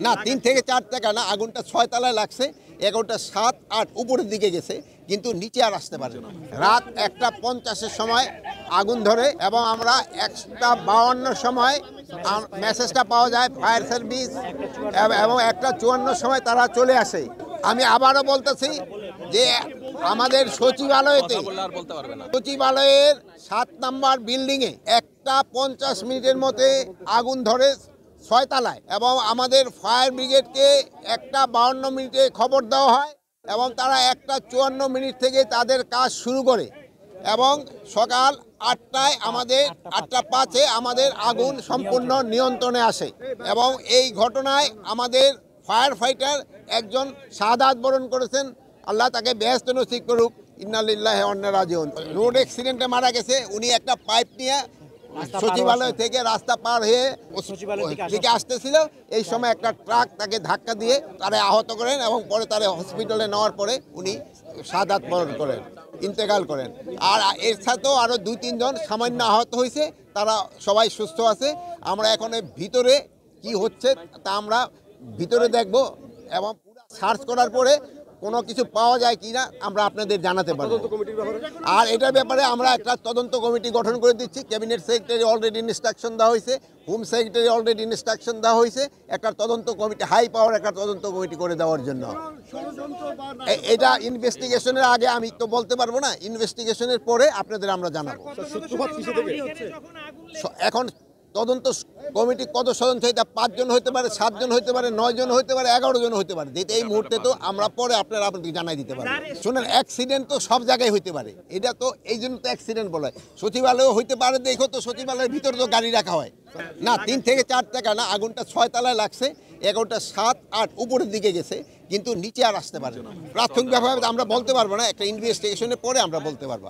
না 3 থেকে 4 টাকা না, আগুনটা 6 তলায় লাগছে, 11টা 7, 8 উপরের দিকে গেছে, কিন্তু নিচে আর আসতে পারে না। রাত 1:50-এর সময় আগুন ধরে এবং আমরা 1:52-এর সময় মেসেজটা পাওয়া যায় ফায়ার সার্ভিস এবং 1:54-এর সময় তারা চলে আসে। আমি আবারও বলতেছি যে আমাদের সচিবালয়ের 7 নম্বর বিল্ডিংয়ে 1:50 মধ্যে আগুন ধরে 6 তলায় এবং আমাদের ফায়ার ব্রিগেডকে 1:52 খবর দেওয়া হয় এবং তারা 1:54 থেকে তাদের কাজ শুরু করে এবং সকাল 8টায় আমাদের 8:05 আমাদের আগুন সম্পূর্ণ নিয়ন্ত্রণে আসে এবং এই ঘটনায় আমাদের ফায়ার ফাইটার একজন শাহাদাত বরণ করেছেন। আল্লাহ তাকে বেহেশত নসিব করুক। ইন্না লিল্লাহি ওয়া ইন্না রাজিউন। রোড অ্যাক্সিডেন্টে মারা গেছে। উনি একটা পাইপ নিয়ে সচিবালয় থেকে রাস্তা পার হয়ে দিকে আসতেছিল, এই সময় একটা ট্রাক তাকে ধাক্কা দিয়ে তারা আহত করেন এবং পরে তারা হসপিটালে নেওয়ার পরে উনি শাহাদাত বরণ করেন, ইন্তেকাল করেন। আর এর সাথেও আরও 2-3 জন সামান্য আহত হয়েছে, তারা সবাই সুস্থ আছে। আমরা এখন ভিতরে কি হচ্ছে তা আমরা ভিতরে দেখব এবং সার্চ করার পরে কোনো কিছু পাওয়া যায় কি না আমরা আপনাদের জানাতে পারবো। আর এটার ব্যাপারে আমরা একটা তদন্ত কমিটি গঠন করে দিচ্ছি। ক্যাবিনেট সেক্রেটারি অলরেডি ইনস্ট্রাকশন দেওয়া হয়েছে, হোম সেক্রেটারি অলরেডি ইনস্ট্রাকশন দেওয়া হয়েছে একটা তদন্ত কমিটি, হাই পাওয়ার একটা তদন্ত কমিটি করে দেওয়ার জন্য। এটা ইনভেস্টিগেশনের আগে আমি তো বলতে পারবো না, ইনভেস্টিগেশনের পরে আপনাদের আমরা জানাবো। এখন তদন্ত কমিটি কত সদস্য হইতে 5 জন হইতে পারে, 7 জন হইতে পারে, 9 জন হইতে পারে, 11 জন হইতে পারে। এই মুহূর্তে তো আমরা পরে আপনাদেরকে জানাই দিতে পারি। শুনেন, অ্যাক্সিডেন্ট তো সব জায়গায় হইতে পারে, এটা তো এই জন্য তো অ্যাক্সিডেন্ট বলা হয়। সচিবালয়ও হইতে পারে, দেখো তো সচিবালয়ের ভিতরে তো গাড়ি রাখা হয় না। 3 থেকে 4 টাকা না, আগুনটা 6 তলায় লাগছে, 11টা 7, 8 উপরের দিকে গেছে, কিন্তু নিচে আর আসতে পারে না। প্রাথমিকভাবে আমরা বলতে পারবো না, একটা ইনভেস্টিগেশনের পরে আমরা বলতে পারবো।